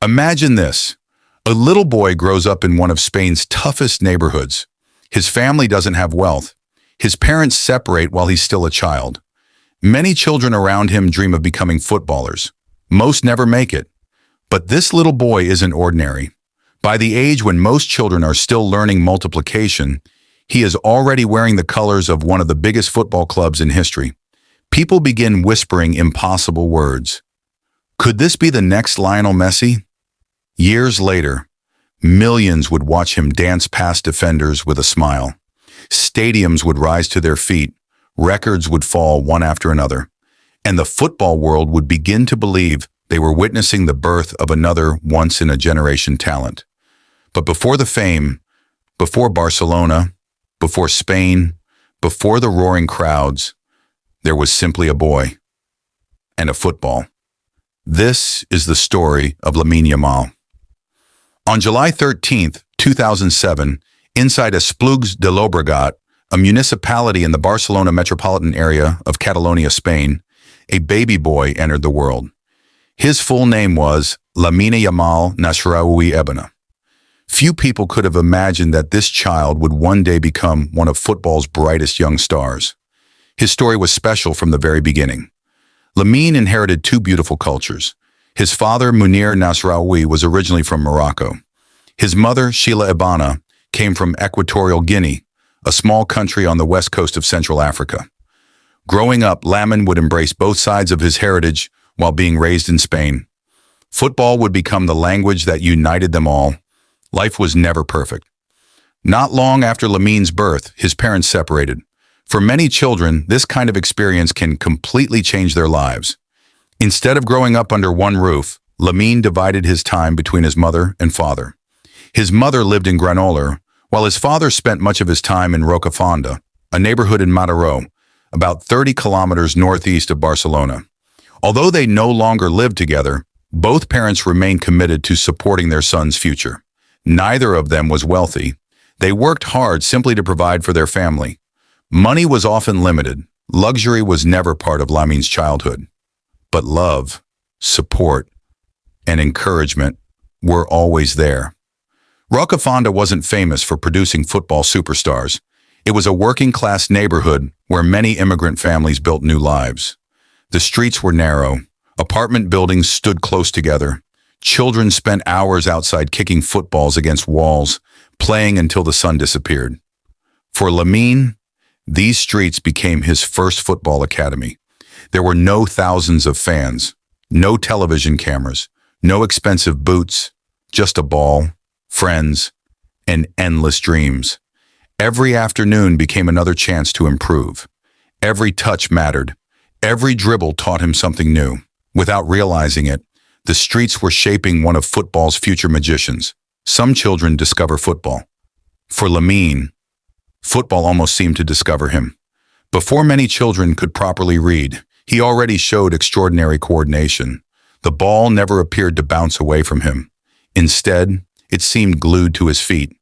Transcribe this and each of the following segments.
Imagine this. A little boy grows up in one of Spain's toughest neighborhoods. His family doesn't have wealth. His parents separate while he's still a child. Many children around him dream of becoming footballers. Most never make it. But this little boy isn't ordinary. By the age when most children are still learning multiplication, he is already wearing the colors of one of the biggest football clubs in history. People begin whispering impossible words. Could this be the next Lionel Messi? Years later, millions would watch him dance past defenders with a smile. Stadiums would rise to their feet, records would fall one after another, and the football world would begin to believe they were witnessing the birth of another once-in-a-generation talent. But before the fame, before Barcelona, before Spain, before the roaring crowds, there was simply a boy and a football. This is the story of Lamine Yamal. On July 13, 2007, inside Esplugues de Llobregat, a municipality in the Barcelona metropolitan area of Catalonia, Spain, a baby boy entered the world. His full name was Lamine Yamal Nasraoui Ebena. Few people could have imagined that this child would one day become one of football's brightest young stars. His story was special from the very beginning. Lamine inherited two beautiful cultures. His father, Munir Nasraoui, was originally from Morocco. His mother, Sheila Ebana, came from Equatorial Guinea, a small country on the west coast of Central Africa. Growing up, Lamine would embrace both sides of his heritage while being raised in Spain. Football would become the language that united them all. Life was never perfect. Not long after Lamine's birth, his parents separated. For many children, this kind of experience can completely change their lives. Instead of growing up under one roof, Lamine divided his time between his mother and father. His mother lived in Granollers, while his father spent much of his time in Rocafonda, a neighborhood in Mataró, about 30 kilometers northeast of Barcelona. Although they no longer lived together, both parents remained committed to supporting their son's future. Neither of them was wealthy. They worked hard simply to provide for their family. Money was often limited. Luxury was never part of Lamine's childhood. But love, support, and encouragement were always there. Rocafonda wasn't famous for producing football superstars. It was a working-class neighborhood where many immigrant families built new lives. The streets were narrow. Apartment buildings stood close together. Children spent hours outside kicking footballs against walls, playing until the sun disappeared. For Lamine, these streets became his first football academy. There were no thousands of fans, no television cameras, no expensive boots, just a ball, friends, and endless dreams. Every afternoon became another chance to improve. Every touch mattered. Every dribble taught him something new. Without realizing it, the streets were shaping one of football's future magicians. Some children discover football. For Lamine, football almost seemed to discover him. Before many children could properly read, he already showed extraordinary coordination. The ball never appeared to bounce away from him. Instead, it seemed glued to his feet.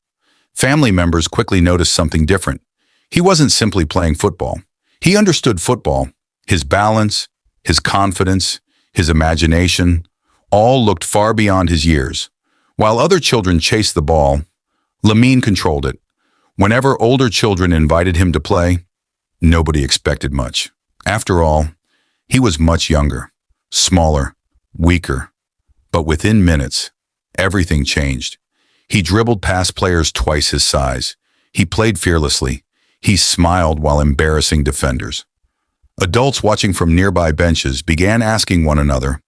Family members quickly noticed something different. He wasn't simply playing football. He understood football. His balance, his confidence, his imagination, all looked far beyond his years. While other children chased the ball, Lamine controlled it. Whenever older children invited him to play, nobody expected much. After all, he was much younger, smaller, weaker. But within minutes, everything changed. He dribbled past players twice his size. He played fearlessly. He smiled while embarrassing defenders. Adults watching from nearby benches began asking one another,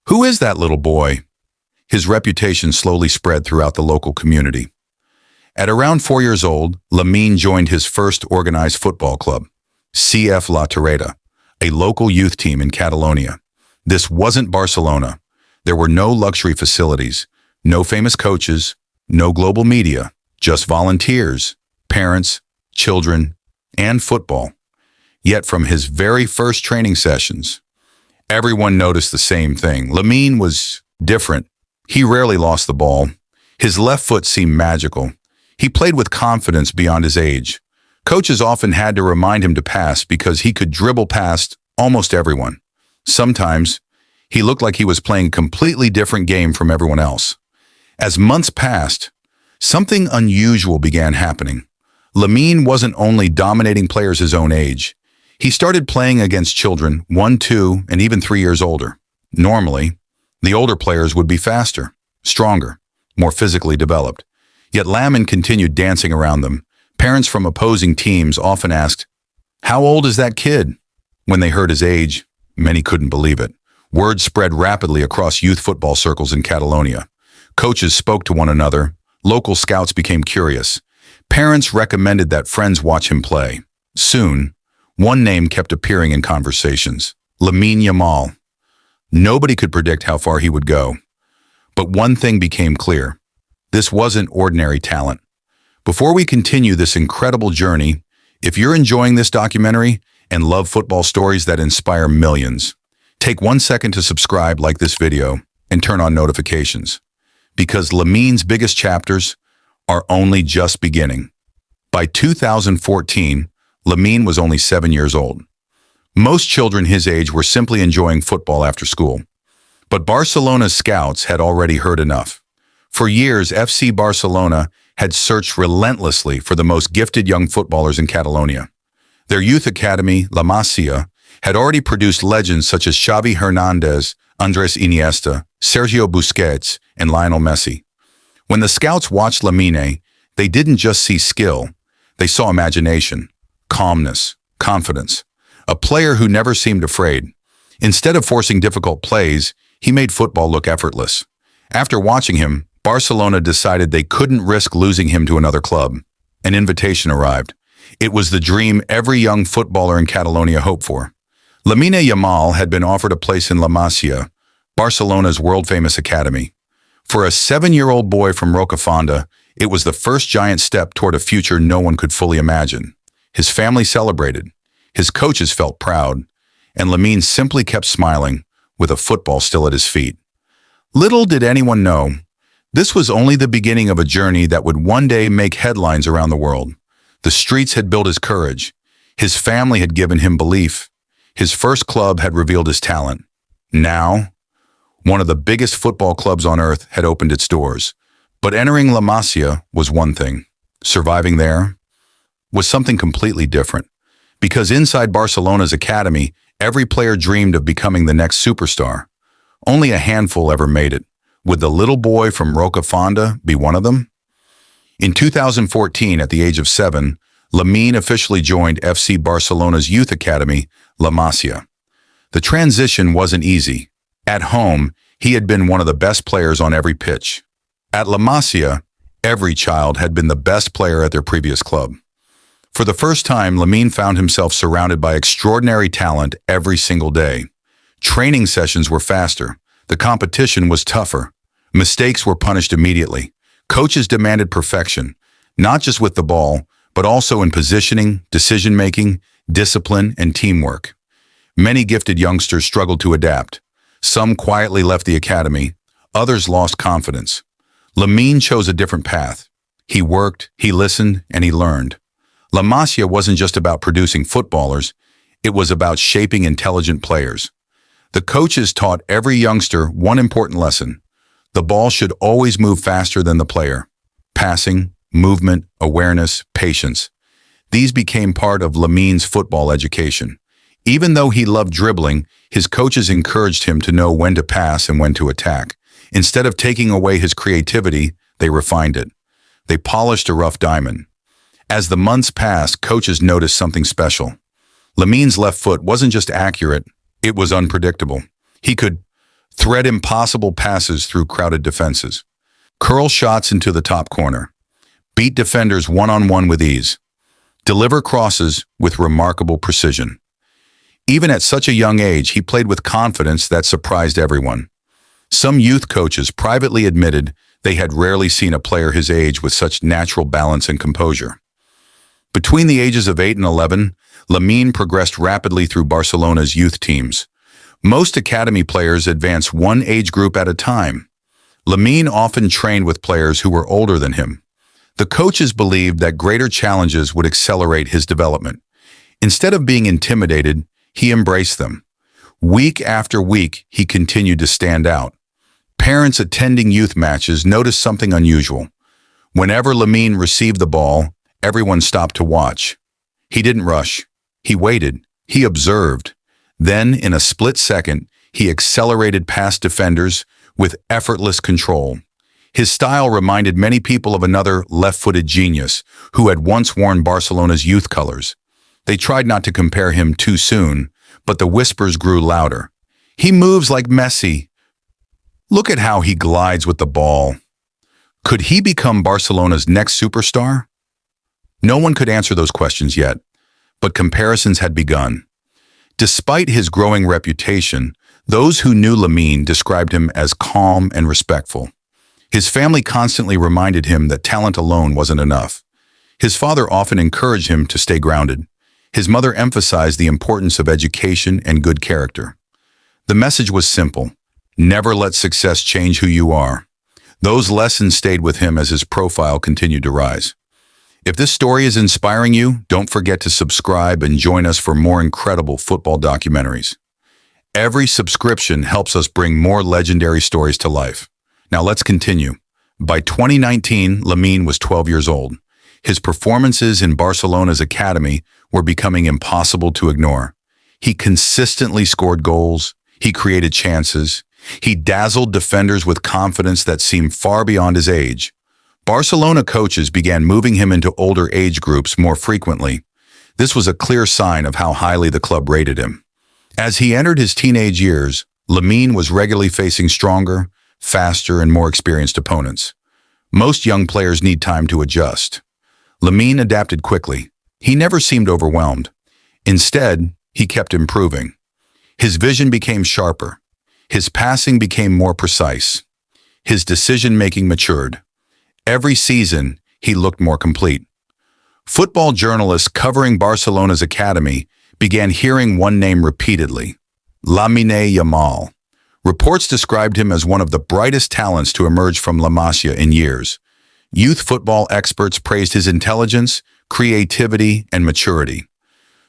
"Who is that little boy?" His reputation slowly spread throughout the local community. At around 4 years old, Lamine joined his first organized football club, CF La Terreta, a local youth team in Catalonia. This wasn't Barcelona. There were no luxury facilities, no famous coaches, no global media, just volunteers, parents, children, and football. Yet from his very first training sessions, everyone noticed the same thing. Lamine was different. He rarely lost the ball. His left foot seemed magical. He played with confidence beyond his age. Coaches often had to remind him to pass because he could dribble past almost everyone. Sometimes, He looked like he was playing a completely different game from everyone else. As months passed, something unusual began happening. Lamine wasn't only dominating players his own age. He started playing against children 1, 2, and even 3 years older. Normally, the older players would be faster, stronger, more physically developed. Yet Lamine continued dancing around them. Parents from opposing teams often asked, "How old is that kid?" When they heard his age, many couldn't believe it. Word spread rapidly across youth football circles in Catalonia. Coaches spoke to one another. Local scouts became curious. Parents recommended that friends watch him play. Soon, one name kept appearing in conversations: Lamine Yamal. Nobody could predict how far he would go. But one thing became clear: this wasn't ordinary talent. Before we continue this incredible journey, if you're enjoying this documentary and love football stories that inspire millions, take 1 second to subscribe, like this video, and turn on notifications. Because Lamine's biggest chapters are only just beginning. By 2014, Lamine was only 7 years old. Most children his age were simply enjoying football after school. But Barcelona's scouts had already heard enough. For years, FC Barcelona had searched relentlessly for the most gifted young footballers in Catalonia. Their youth academy, La Masia, had already produced legends such as Xavi Hernandez, Andres Iniesta, Sergio Busquets, and Lionel Messi. When the scouts watched Lamine, they didn't just see skill, they saw imagination, calmness, confidence. A player who never seemed afraid. Instead of forcing difficult plays, he made football look effortless. After watching him, Barcelona decided they couldn't risk losing him to another club. An invitation arrived. It was the dream every young footballer in Catalonia hoped for. Lamine Yamal had been offered a place in La Masia, Barcelona's world-famous academy. For a 7-year-old boy from Rocafonda, it was the first giant step toward a future no one could fully imagine. His family celebrated. His coaches felt proud. And Lamine simply kept smiling, with a football still at his feet. Little did anyone know, this was only the beginning of a journey that would one day make headlines around the world. The streets had built his courage. His family had given him belief. His first club had revealed his talent. Now, one of the biggest football clubs on earth had opened its doors. But entering La Masia was one thing. Surviving there was something completely different. Because inside Barcelona's academy, every player dreamed of becoming the next superstar. Only a handful ever made it. Would the little boy from Rocafonda be one of them? In 2014, at the age of 7, Lamine officially joined FC Barcelona's youth academy, La Masia. The transition wasn't easy. At home, he had been one of the best players on every pitch. At La Masia, every child had been the best player at their previous club. For the first time, Lamine found himself surrounded by extraordinary talent every single day. Training sessions were faster. The competition was tougher. Mistakes were punished immediately. Coaches demanded perfection, not just with the ball, but also in positioning, decision-making, discipline, and teamwork. Many gifted youngsters struggled to adapt. Some quietly left the academy. Others lost confidence. Lamine chose a different path. He worked, he listened, and he learned. La Masia wasn't just about producing footballers, it was about shaping intelligent players. The coaches taught every youngster one important lesson. The ball should always move faster than the player. Passing, movement, awareness, patience. These became part of Lamine's football education. Even though he loved dribbling, his coaches encouraged him to know when to pass and when to attack. Instead of taking away his creativity, they refined it. They polished a rough diamond. As the months passed, coaches noticed something special. Lamine's left foot wasn't just accurate, it was unpredictable. He could thread impossible passes through crowded defenses, curl shots into the top corner, beat defenders one-on-one with ease, deliver crosses with remarkable precision. Even at such a young age, he played with confidence that surprised everyone. Some youth coaches privately admitted they had rarely seen a player his age with such natural balance and composure. Between the ages of 8 and 11, Lamine progressed rapidly through Barcelona's youth teams. Most academy players advance one age group at a time. Lamine often trained with players who were older than him. The coaches believed that greater challenges would accelerate his development. Instead of being intimidated, he embraced them. Week after week, he continued to stand out. Parents attending youth matches noticed something unusual. Whenever Lamine received the ball, everyone stopped to watch. He didn't rush. He waited. He observed. Then, in a split second, he accelerated past defenders with effortless control. His style reminded many people of another left-footed genius who had once worn Barcelona's youth colors. They tried not to compare him too soon, but the whispers grew louder. He moves like Messi. Look at how he glides with the ball. Could he become Barcelona's next superstar? No one could answer those questions yet, but comparisons had begun. Despite his growing reputation, those who knew Lamine described him as calm and respectful. His family constantly reminded him that talent alone wasn't enough. His father often encouraged him to stay grounded. His mother emphasized the importance of education and good character. The message was simple: never let success change who you are. Those lessons stayed with him as his profile continued to rise. If this story is inspiring you, don't forget to subscribe and join us for more incredible football documentaries. Every subscription helps us bring more legendary stories to life. Now let's continue. By 2019, Lamine was 12 years old. His performances in Barcelona's academy were becoming impossible to ignore. He consistently scored goals. He created chances. He dazzled defenders with confidence that seemed far beyond his age. Barcelona coaches began moving him into older age groups more frequently. This was a clear sign of how highly the club rated him. As he entered his teenage years, Lamine was regularly facing stronger, faster, and more experienced opponents. Most young players need time to adjust. Lamine adapted quickly. He never seemed overwhelmed. Instead, he kept improving. His vision became sharper. His passing became more precise. His decision-making matured. Every season, he looked more complete. Football journalists covering Barcelona's academy began hearing one name repeatedly: Lamine Yamal. Reports described him as one of the brightest talents to emerge from La Masia in years. Youth football experts praised his intelligence, creativity, and maturity.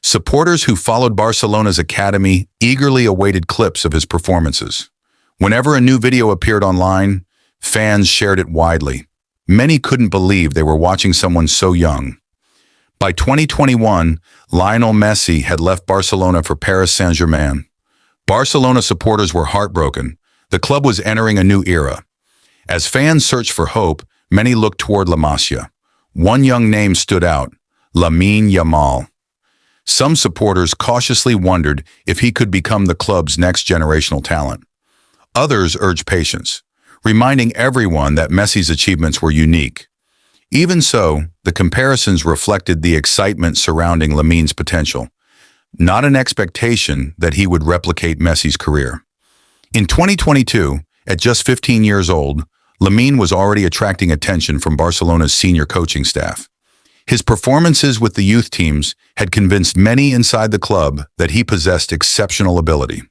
Supporters who followed Barcelona's academy eagerly awaited clips of his performances. Whenever a new video appeared online, fans shared it widely. Many couldn't believe they were watching someone so young. By 2021, Lionel Messi had left Barcelona for Paris Saint-Germain. Barcelona supporters were heartbroken. The club was entering a new era. As fans searched for hope, many looked toward La Masia. One young name stood out: Lamine Yamal. Some supporters cautiously wondered if he could become the club's next generational talent. Others urged patience, reminding everyone that Messi's achievements were unique. Even so, the comparisons reflected the excitement surrounding Lamine's potential, not an expectation that he would replicate Messi's career. In 2022, at just 15 years old, Lamine was already attracting attention from Barcelona's senior coaching staff. His performances with the youth teams had convinced many inside the club that he possessed exceptional ability.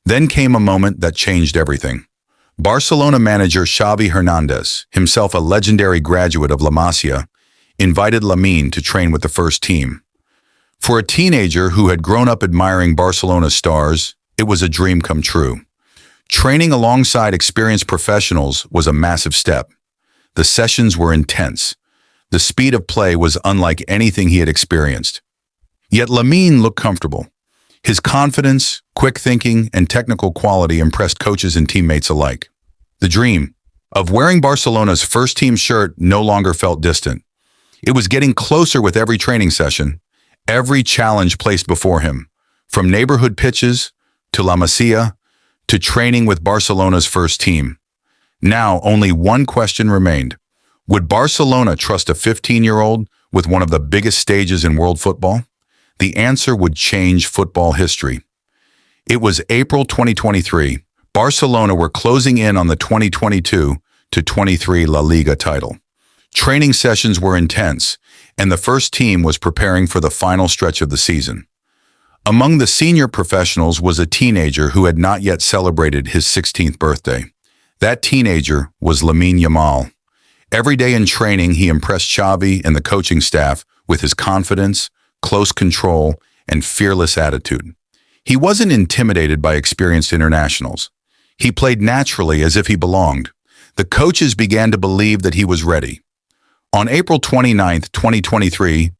Then came a moment that changed everything. Barcelona manager Xavi Hernandez, himself a legendary graduate of La Masia, invited Lamine to train with the first team. For a teenager who had grown up admiring Barcelona's stars, it was a dream come true. Training alongside experienced professionals was a massive step. The sessions were intense. The speed of play was unlike anything he had experienced. Yet Lamine looked comfortable. His confidence, quick thinking, and technical quality impressed coaches and teammates alike. The dream of wearing Barcelona's first-team shirt no longer felt distant. It was getting closer with every training session, every challenge placed before him, from neighborhood pitches to La Masia to training with Barcelona's first team. Now, only one question remained. Would Barcelona trust a 15-year-old with one of the biggest stages in world football? The answer would change football history. It was April 2023. Barcelona were closing in on the 2022-23 La Liga title. Training sessions were intense, and the first team was preparing for the final stretch of the season. Among the senior professionals was a teenager who had not yet celebrated his 16th birthday. That teenager was Lamine Yamal. Every day in training, he impressed Xavi and the coaching staff with his confidence, close control, and fearless attitude. He wasn't intimidated by experienced internationals. He played naturally as if he belonged. The coaches began to believe that he was ready. On April 29, 2023,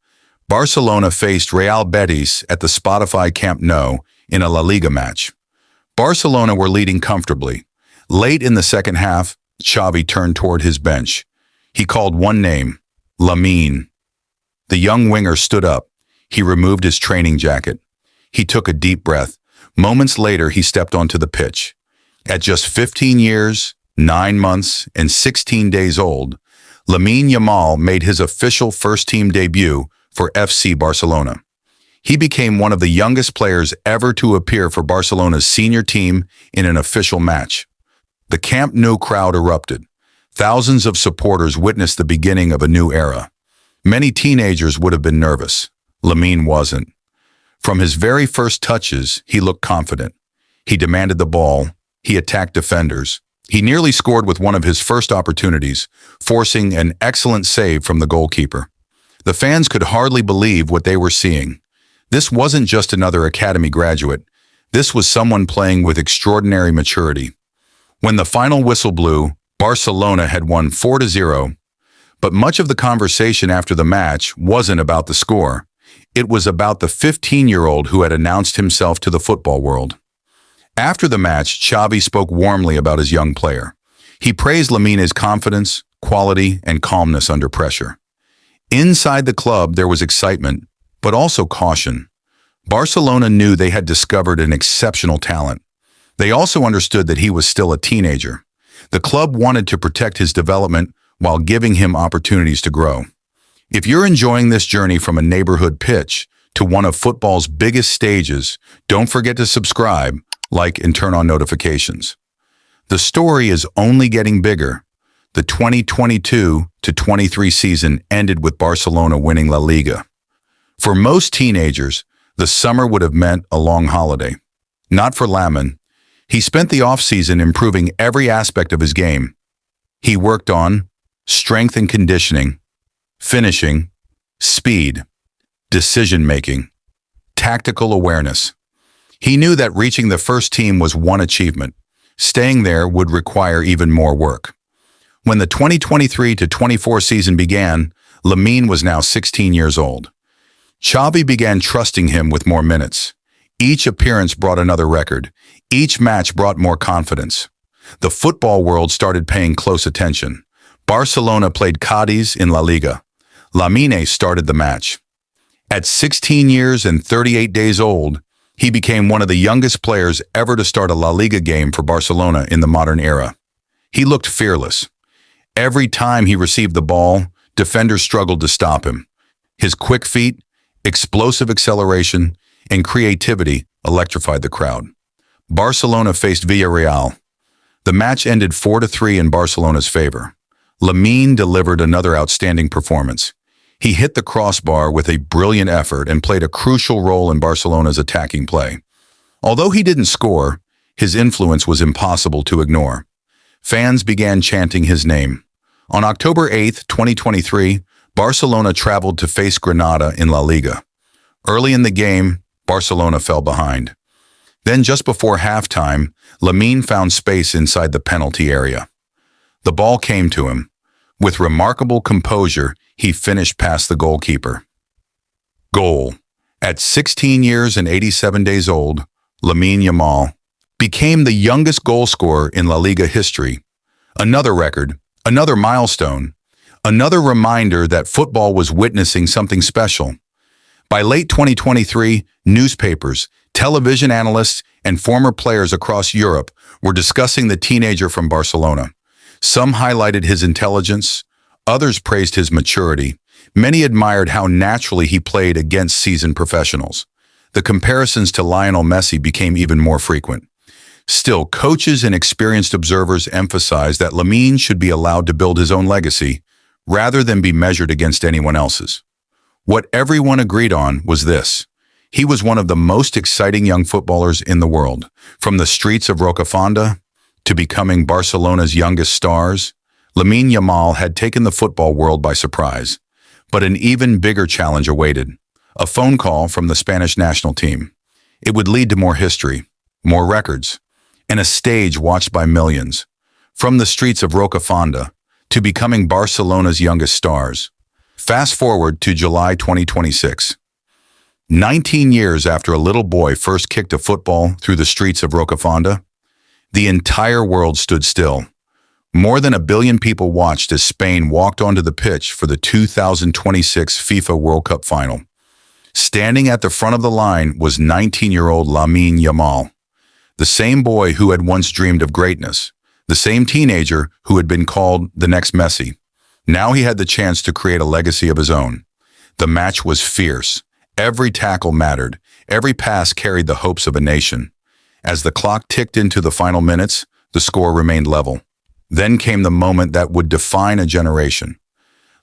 Barcelona faced Real Betis at the Spotify Camp Nou in a La Liga match. Barcelona were leading comfortably. Late in the second half, Xavi turned toward his bench. He called one name, Lamine. The young winger stood up. He removed his training jacket. He took a deep breath. Moments later, he stepped onto the pitch. At just 15 years, 9 months, and 16 days old, Lamine Yamal made his official first-team debut for FC Barcelona. He became one of the youngest players ever to appear for Barcelona's senior team in an official match. The Camp Nou crowd erupted. Thousands of supporters witnessed the beginning of a new era. Many teenagers would have been nervous. Lamine wasn't. From his very first touches, he looked confident. He demanded the ball. He attacked defenders. He nearly scored with one of his first opportunities, forcing an excellent save from the goalkeeper. The fans could hardly believe what they were seeing. This wasn't just another academy graduate. This was someone playing with extraordinary maturity. When the final whistle blew, Barcelona had won 4-0. But much of the conversation after the match wasn't about the score. It was about the 15-year-old who had announced himself to the football world. After the match, Xavi spoke warmly about his young player. He praised Lamine's confidence, quality, and calmness under pressure. Inside the club, there was excitement, but also caution. Barcelona knew they had discovered an exceptional talent. They also understood that he was still a teenager. The club wanted to protect his development while giving him opportunities to grow. If you're enjoying this journey from a neighborhood pitch to one of football's biggest stages, don't forget to subscribe, like, and turn on notifications. The story is only getting bigger. The 2022-23 season ended with Barcelona winning La Liga. For most teenagers, the summer would have meant a long holiday. Not for Lamine. He spent the off-season improving every aspect of his game. He worked on strength and conditioning, finishing, speed, decision-making, tactical awareness. He knew that reaching the first team was one achievement. Staying there would require even more work. When the 2023-24 season began, Lamine was now 16 years old. Xavi began trusting him with more minutes. Each appearance brought another record. Each match brought more confidence. The football world started paying close attention. Barcelona played Cadiz in La Liga. Lamine started the match. At 16 years and 38 days old, he became one of the youngest players ever to start a La Liga game for Barcelona in the modern era. He looked fearless. Every time he received the ball, defenders struggled to stop him. His quick feet, explosive acceleration, and creativity electrified the crowd. Barcelona faced Villarreal. The match ended 4-3 in Barcelona's favor. Lamine delivered another outstanding performance. He hit the crossbar with a brilliant effort and played a crucial role in Barcelona's attacking play. Although he didn't score, his influence was impossible to ignore. Fans began chanting his name. On October 8, 2023, Barcelona traveled to face Granada in La Liga. Early in the game, Barcelona fell behind. Then just before halftime, Lamine found space inside the penalty area. The ball came to him. With remarkable composure, he finished past the goalkeeper. Goal. At 16 years and 87 days old, Lamine Yamal became the youngest goal scorer in La Liga history. Another record, another milestone, another reminder that football was witnessing something special. By late 2023, newspapers, television analysts, and former players across Europe were discussing the teenager from Barcelona. Some highlighted his intelligence, others praised his maturity. Many admired how naturally he played against seasoned professionals. The comparisons to Lionel Messi became even more frequent. Still, coaches and experienced observers emphasized that Lamine should be allowed to build his own legacy, rather than be measured against anyone else's. What everyone agreed on was this: he was one of the most exciting young footballers in the world. From the streets of Rocafonda to becoming Barcelona's youngest stars, Lamine Yamal had taken the football world by surprise. But an even bigger challenge awaited: a phone call from the Spanish national team. It would lead to more history, more records, and a stage watched by millions. From the streets of Rocafonda to becoming Barcelona's youngest stars. Fast forward to July 2026. 19 years after a little boy first kicked a football through the streets of Rocafonda, the entire world stood still. More than 1 billion people watched as Spain walked onto the pitch for the 2026 FIFA World Cup final. Standing at the front of the line was 19-year-old Lamine Yamal, the same boy who had once dreamed of greatness, the same teenager who had been called the next Messi. Now he had the chance to create a legacy of his own. The match was fierce. Every tackle mattered. Every pass carried the hopes of a nation. As the clock ticked into the final minutes, the score remained level. Then came the moment that would define a generation.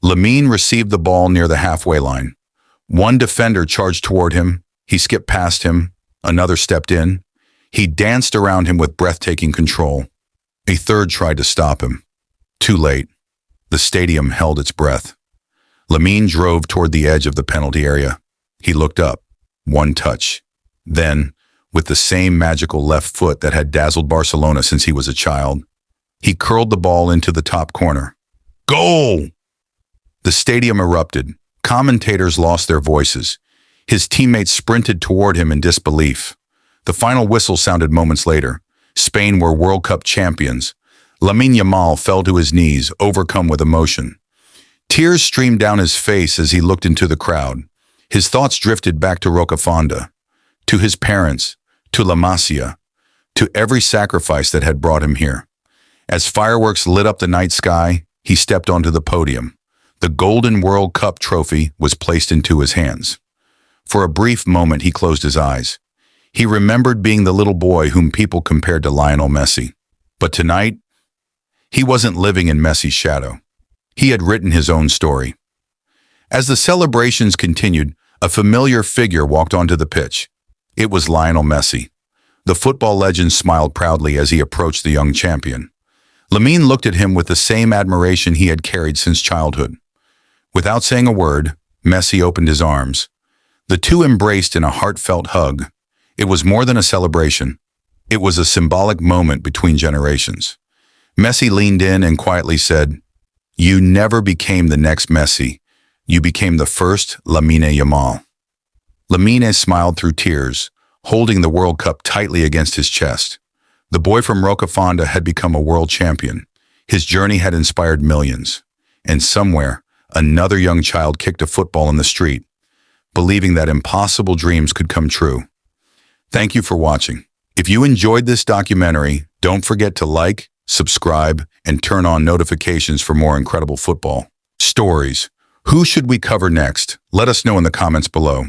Lamine received the ball near the halfway line. One defender charged toward him. He skipped past him. Another stepped in. He danced around him with breathtaking control. A third tried to stop him. Too late. The stadium held its breath. Lamine drove toward the edge of the penalty area. He looked up. One touch. Then, with the same magical left foot that had dazzled Barcelona since he was a child, he curled the ball into the top corner. Goal! The stadium erupted. Commentators lost their voices. His teammates sprinted toward him in disbelief. The final whistle sounded moments later. Spain were World Cup champions. Lamine Yamal fell to his knees, overcome with emotion. Tears streamed down his face as he looked into the crowd. His thoughts drifted back to Rocafonda, to his parents, to Masia, to every sacrifice that had brought him here. As fireworks lit up the night sky, he stepped onto the podium. The Golden World Cup trophy was placed into his hands. For a brief moment, he closed his eyes. He remembered being the little boy whom people compared to Lionel Messi. But tonight, he wasn't living in Messi's shadow. He had written his own story. As the celebrations continued, a familiar figure walked onto the pitch. It was Lionel Messi. The football legend smiled proudly as he approached the young champion. Lamine looked at him with the same admiration he had carried since childhood. Without saying a word, Messi opened his arms. The two embraced in a heartfelt hug. It was more than a celebration. It was a symbolic moment between generations. Messi leaned in and quietly said, "You never became the next Messi. You became the first Lamine Yamal." Lamine smiled through tears, holding the World Cup tightly against his chest. The boy from Rocafonda had become a world champion. His journey had inspired millions. And somewhere, another young child kicked a football in the street, believing that impossible dreams could come true. Thank you for watching. If you enjoyed this documentary, don't forget to like, subscribe, and turn on notifications for more incredible football stories. Who should we cover next? Let us know in the comments below.